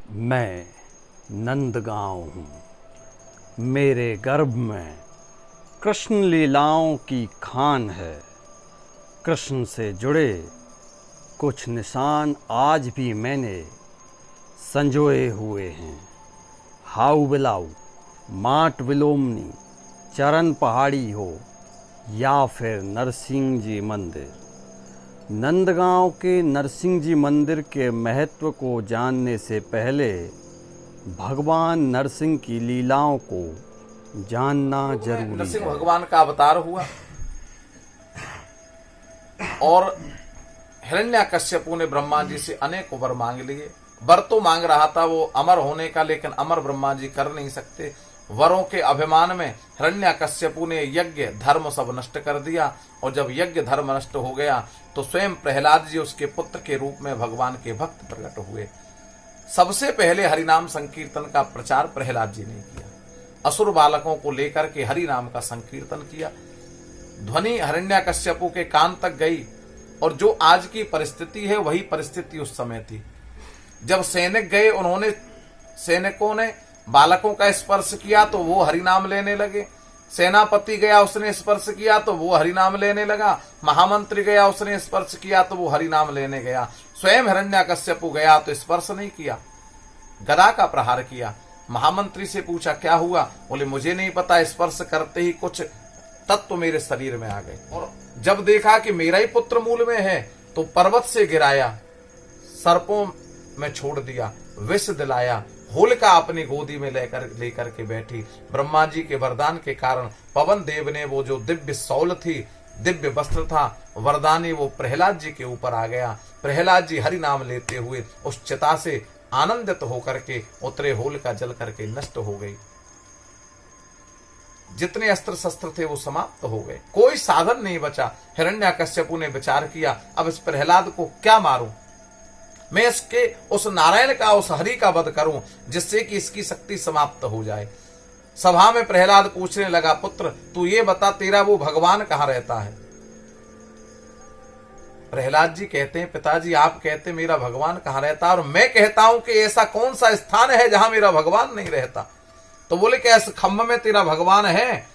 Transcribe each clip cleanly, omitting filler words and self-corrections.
मैं नंदगांव हूँ। मेरे गर्भ में कृष्ण लीलाओं की खान है। कृष्ण से जुड़े कुछ निशान आज भी मैंने संजोए हुए हैं। हाउ बिलाऊ, माट विलोमनी, चरण पहाड़ी हो या फिर नरसिंह जी मंदिर। नंदगांव के नरसिंह जी मंदिर के महत्व को जानने से पहले भगवान नरसिंह की लीलाओं को जानना जरूरी है। नरसिंह भगवान का अवतार हुआ और हिरण्याकश्यपु ने ब्रह्मा जी से अनेक वर मांग लिए। वर तो मांग रहा था वो अमर होने का, लेकिन अमर ब्रह्मा जी कर नहीं सकते। वरों के अभिमान में हिरण्याकश्यपु ने यज्ञ धर्म सब नष्ट कर दिया, और जब यज्ञ धर्म नष्ट हो गया तो स्वयं प्रहलाद जी उसके पुत्र के रूप में भगवान के भक्त प्रकट हुए। सबसे पहले हरिनाम संकीर्तन का प्रचार प्रहलाद जी ने किया। असुर बालकों को लेकर के हरि नाम का संकीर्तन किया। ध्वनि हिरण्याकश्यपु के कान तक गई, और जो आज की परिस्थिति है वही परिस्थिति उस समय थी। जब सैनिक गए, उन्होंने सैनिकों ने बालकों का स्पर्श किया तो वो हरिनाम लेने लगे। सेनापति गया, उसने स्पर्श किया तो वो हरिनाम लेने लगा। महामंत्री गया, उसने स्पर्श किया तो वो हरिनाम लेने गया। स्वयं हिरण्याकश्यपु गया तो स्पर्श नहीं किया, गदा का प्रहार किया। महामंत्री से पूछा क्या हुआ? बोले मुझे नहीं पता, स्पर्श करते ही कुछ तत्व मेरे शरीर में आ गए। और जब देखा कि मेरा ही पुत्र मूल में है तो पर्वत से गिराया, सर्पों में छोड़ दिया, विष दिलाया। होलिका अपनी गोदी में लेकर के बैठी। ब्रह्मा जी के वरदान के कारण पवन देव ने वो जो दिव्य सौल थी, दिव्य वस्त्र था, वरदानी वो प्रहलाद जी के ऊपर आ गया। प्रहलाद जी हरि नाम लेते हुए उस चिता से आनंदित होकर के उतरे। होलिका जल करके नष्ट हो गई। जितने अस्त्र शस्त्र थे वो समाप्त हो गए, कोई साधन नहीं बचा। हिरण्याकश्यपु ने विचार किया, अब इस प्रहलाद को क्या मारूं? मैं इसके उस नारायण का, उस हरि का वध करूं जिससे कि इसकी शक्ति समाप्त हो जाए। सभा में प्रहलाद पूछने लगा, पुत्र तू ये बता, तेरा वो भगवान कहां रहता है? प्रहलाद जी कहते हैं, पिताजी आप कहते मेरा भगवान कहां रहता, और मैं कहता हूं कि ऐसा कौन सा स्थान है जहां मेरा भगवान नहीं रहता? तो बोले कि इस खम्भ में तेरा भगवान है।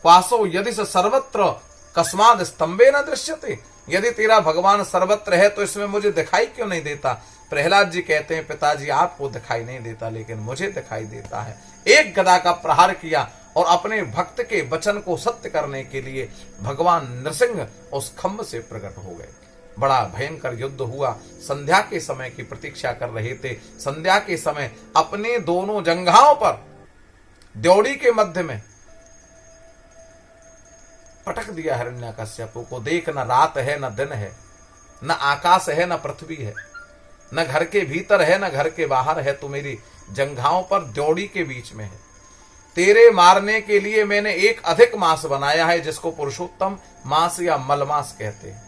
वासो यदि सर्वत्र कस्माद स्तंभे न दृश्यते, यदि तेरा भगवान सर्वत्र है तो इसमें मुझे दिखाई क्यों नहीं देता? प्रहलाद जी कहते हैं, पिताजी आपको दिखाई नहीं देता लेकिन मुझे दिखाई देता है। एक गदा का प्रहार किया और अपने भक्त के वचन को सत्य करने के लिए भगवान नरसिंह उस खम्भ से प्रकट हो गए। बड़ा भयंकर युद्ध हुआ। संध्या के समय की प्रतीक्षा कर रहे थे। संध्या के समय अपने दोनों जंघाओं पर द्योड़ी के मध्य में पटक दिया हिरण्याकश्यपु को। देख, न रात है न दिन है, न आकाश है न पृथ्वी है, न घर के भीतर है न घर के बाहर है, तो मेरी जंघाओं पर द्योड़ी के बीच में है। तेरे मारने के लिए मैंने एक अधिक मास बनाया है जिसको पुरुषोत्तम मास या मलमास कहते हैं।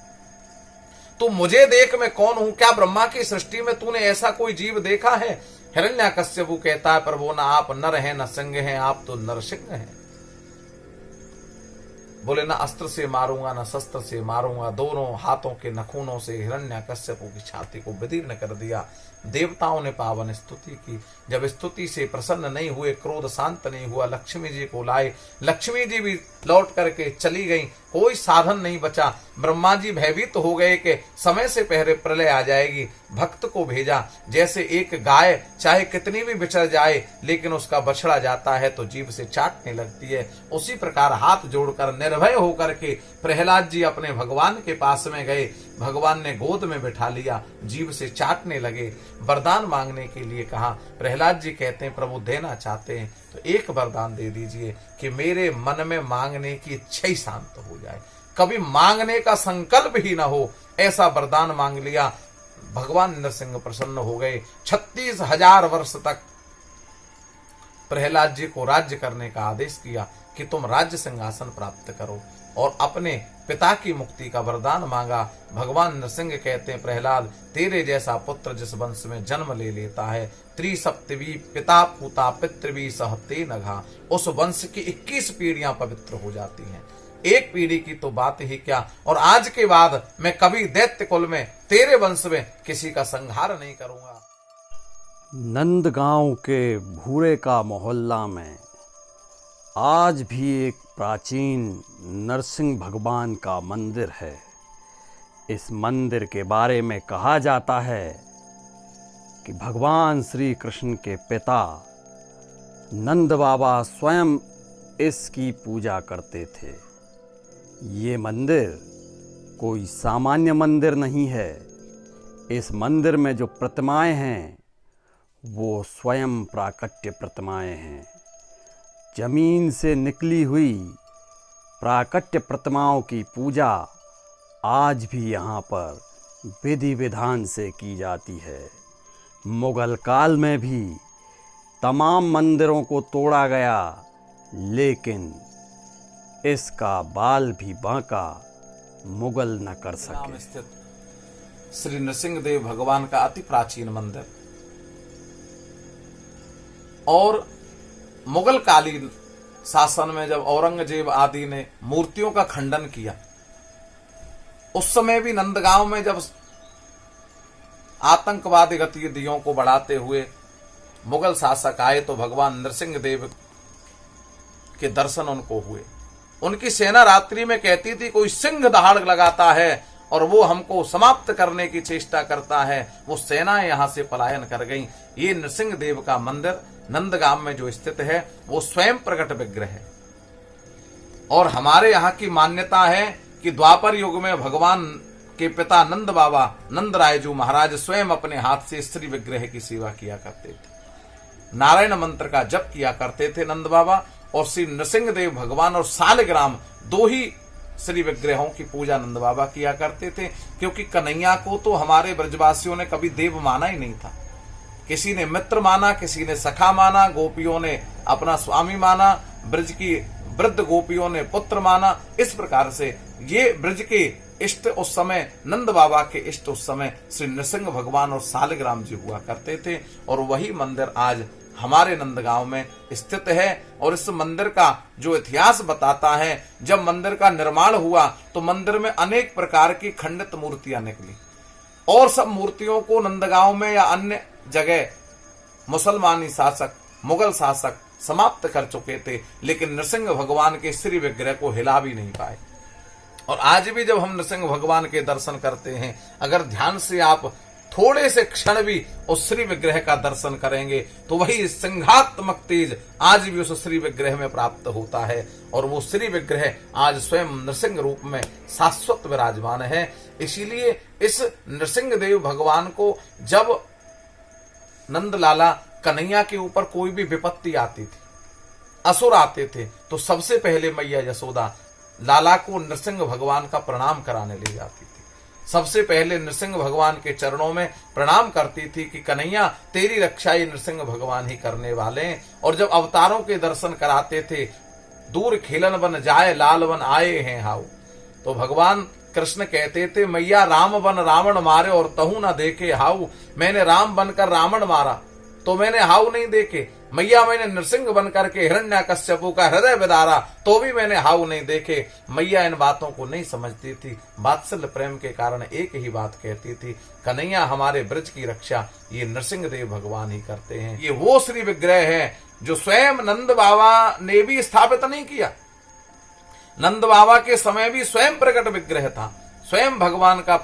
तू मुझे देख, मैं कौन हूं? क्या ब्रह्मा की सृष्टि में तूने ऐसा कोई जीव देखा है? हिरण्याकश्यपु कहता है, प्रभु न आप नर हैं न सिंह हैं, आप तो नरसिंह हैं। बोले न अस्त्र से मारूंगा न शस्त्र से मारूंगा, दोनों हाथों के नखूनों से हिरण्याकश्यपु की छाती को विदीर्ण कर दिया। देवताओं ने पावन स्तुति की। जब स्तुति से प्रसन्न नहीं हुए, क्रोध शांत नहीं हुआ, लक्ष्मी जी को लाए। लक्ष्मी जी भी लौट करके चली गई, कोई साधन नहीं बचा। ब्रह्मा जी भयभीत हो गए कि समय से पहले प्रलय आ जाएगी। भक्त को भेजा। जैसे एक गाय चाहे कितनी भी बिछड़ जाए लेकिन उसका बछड़ा जाता है तो जीभ से चाटने लगती है, उसी प्रकार हाथ जोड़कर निर्भय होकर के प्रहलाद जी अपने भगवान के पास में गए। भगवान ने गोद में बिठा लिया, जीभ से चाटने लगे। वरदान मांगने के लिए कहा। प्रहलाद जी कहते हैं, प्रभु देना चाहते हैं तो एक वरदान दे दीजिए कि मेरे मन में मांगने की इच्छा ही शांत हो जाए, कभी मांगने का संकल्प ही ना हो, ऐसा वरदान मांग लिया। भगवान नरसिंह प्रसन्न हो गए। 36,000 वर्ष तक प्रहलाद जी को राज्य करने का आदेश किया कि तुम राज्य सिंहासन प्राप्त करो, और अपने पिता की मुक्ति का वरदान मांगा। भगवान नरसिंह कहते हैं, प्रहलाद तेरे जैसा पुत्र जिस वंश में जन्म ले लेता है, त्रिसप्तवी पिता पूता पितृवी सहते नघा, उस वंश की 21 पीढ़ियां पवित्र हो जाती हैं। एक पीढ़ी की तो बात ही क्या, और आज के बाद मैं कभी दैत्य कुल में तेरे वंश में किसी का संहार नहीं करूंगा। नंदगांव के भूरे का मोहल्ला में आज भी एक प्राचीन नरसिंह भगवान का मंदिर है। इस मंदिर के बारे में कहा जाता है कि भगवान श्री कृष्ण के पिता नंद बाबा स्वयं इसकी पूजा करते थे। ये मंदिर कोई सामान्य मंदिर नहीं है। इस मंदिर में जो प्रतिमाएं हैं वो स्वयं प्राकट्य प्रतिमाएं हैं। जमीन से निकली हुई प्राकट्य प्रतिमाओं की पूजा आज भी यहाँ पर विधि विधान से की जाती है। मुगल काल में भी तमाम मंदिरों को तोड़ा गया, लेकिन इसका बाल भी बांका मुगल न कर सके। स्थित श्री नृसिंह देव भगवान का अति प्राचीन मंदिर और मुगल कालीन शासन में जब औरंगजेब आदि ने मूर्तियों का खंडन किया, उस समय भी नंदगांव में जब आतंकवादी गतिविधियों को बढ़ाते हुए मुगल शासक आए तो भगवान नृसिंह देव के दर्शन उनको हुए। उनकी सेना रात्रि में कहती थी कोई सिंह दहाड़ लगाता है और वो हमको समाप्त करने की चेष्टा करता है। वो सेनाएं यहां से पलायन कर गईं। ये नृसिंह देव का मंदिर नंदगांव में जो स्थित है वो स्वयं प्रकट विग्रह है। और हमारे यहाँ की मान्यता है कि द्वापर युग में भगवान के पिता नंद बाबा नंद रायजू महाराज स्वयं अपने हाथ से स्त्री विग्रह की सेवा किया करते थे। नारायण मंत्र का जप किया करते थे नंद बाबा। और श्री नृसिंह देव भगवान और सालिग्राम दो ही श्री विग्रहों की पूजा नंद बाबा किया करते थे, क्योंकि कन्हैया को तो हमारे ब्रजवासियों ने कभी देव माना ही नहीं था। किसी ने मित्र माना, किसी ने सखा माना, गोपियों ने अपना स्वामी माना, ब्रज की वृद्ध गोपियों ने पुत्र माना। इस प्रकार से ये ब्रज के इष्ट उस समय नंद बाबा के इष्ट उस समय श्री नृसिंह भगवान और सालिग्राम जी हुआ करते थे। और वही मंदिर आज हमारे नंदगांव में स्थित है। और इस मंदिर का जो इतिहास बताता है, जब मंदिर का निर्माण हुआ तो मंदिर में अनेक प्रकार की खंडित मूर्तियां निकली और सब मूर्तियों को नंदगांव में या अन्य जगह मुसलमानी शासक, मुगल शासक समाप्त कर चुके थे, लेकिन नृसिंह भगवान के श्री विग्रह को हिला भी नहीं पाए। और आज भी जब हम नृसिंह भगवान के दर्शन करते हैं, अगर ध्यान से आप थोड़े से क्षण भी उस श्री विग्रह का दर्शन करेंगे तो वही सिंहात्मक तेज आज भी उस श्री विग्रह में प्राप्त होता है। और वो श्री विग्रह आज स्वयं नृसिंह रूप में शाश्वत विराजमान है। इसीलिए इस नृसिंह देव भगवान को जब नंदलाला कन्हैया के ऊपर कोई भी विपत्ति आती थी, असुर आते थे, तो सबसे पहले मैया यशोदा लाला को नृसिंह भगवान का प्रणाम कराने ले जाती थी। सबसे पहले नृसिंह भगवान के चरणों में प्रणाम करती थी कि कन्हैया तेरी रक्षा ये नृसिंह भगवान ही करने वाले हैं। और जब अवतारों के दर्शन कराते थे, दूर खेलन बन जाए लाल बन आए हैं हाउ, तो भगवान कृष्ण कहते थे मैया राम बन रावण मारे और तहु न देखे हाउ। मैंने राम बनकर रावण मारा तो मैंने हाउ नहीं देखे। मैया मैंने नृसिंह बनकर के हिरण्याकश्यपु का हृदय बिदारा तो भी मैंने हाउ नहीं देखे। मैया इन बातों को नहीं समझती थी। वात्सल्य प्रेम के कारण एक ही बात कहती थी, कन्हैया हमारे ब्रज की रक्षा ये नृसिंह देव भगवान ही करते हैं। ये वो श्री विग्रह है जो स्वयं नंद बाबा ने भी स्थापित नहीं किया। नंद बाबा के समय भी स्वयं प्रकट विग्रह था। स्वयं भगवान का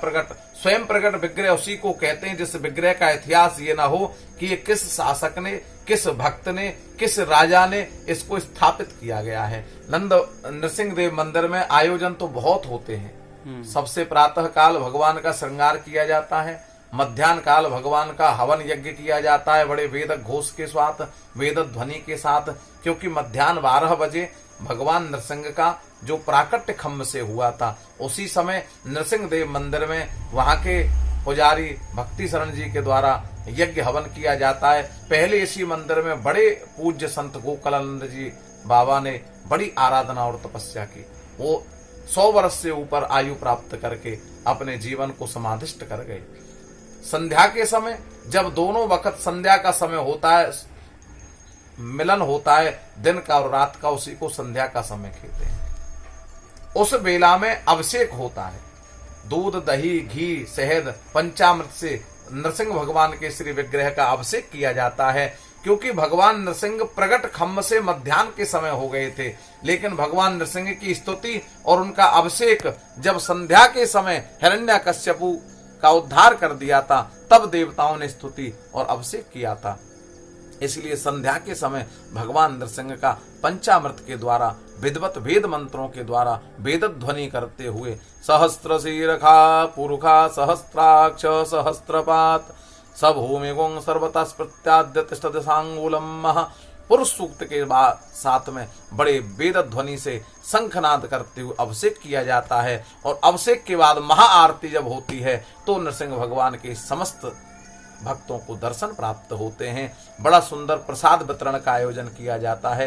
स्वयं प्रकट विग्रह उसी को कहते हैं जिस विग्रह का इतिहास ये ना हो कि ये किस शासक ने, किस भक्त ने, किस राजा ने इसको स्थापित किया गया है। नृसिंह देव मंदिर में आयोजन तो बहुत होते हैं। सबसे प्रातः काल भगवान का श्रृंगार किया जाता है, मध्याह्न काल भगवान का हवन यज्ञ किया जाता है बड़े वेद घोष के साथ, वेद ध्वनि के साथ, क्योंकि मध्याह्न 12 बजे भगवान नृसिंह का जो प्राकट्य खम्भ से हुआ था, उसी समय नृसिंह देव मंदिर में वहां के पुजारी भक्ति शरण जी के द्वारा यज्ञ हवन किया जाता है। पहले इसी मंदिर में बड़े पूज्य संत गोकलानंद जी बाबा ने बड़ी आराधना और तपस्या की। वो 100 वर्ष से ऊपर आयु प्राप्त करके अपने जीवन को समाधिष्ट कर गए। संध्या के समय जब दोनों वक्त संध्या का समय होता है, मिलन होता है दिन का और रात का, उसी को संध्या का समय कहते हैं। उस बेला में अभिषेक होता है। दूध, दही, घी, शहद, पंचामृत से नरसिंह भगवान के श्री विग्रह का अभिषेक किया जाता है, क्योंकि भगवान नरसिंह प्रकट खम्भ से मध्याह्न के समय हो गए थे, लेकिन भगवान नरसिंह की स्तुति और उनका अभिषेक जब संध्या के समय हिरण्याकश्यपु का उद्धार कर दिया था, तब देवताओं ने स्तुति और अभिषेक किया था। इसलिए संध्या के समय भगवान नरसिंह का पंचामृत के द्वारा विद्वत वेद मंत्रों के द्वारा वेद ध्वनि करते हुए सहस्त्र शीरखा पुरुखा सहस्त्राक्ष सहस्त्रपात सभूमि गुं सर्वतः प्रत्याद्य तिष्ठदशांगुलम पुरुष सूक्त के बाद साथ में बड़े वेद ध्वनि से शंखनाद करते हुए अभिषेक किया जाता है। और अभिषेक के बाद महाआरती जब होती है तो नरसिंह भगवान के समस्त भक्तों को दर्शन प्राप्त होते हैं। बड़ा सुंदर प्रसाद वितरण का आयोजन किया जाता है।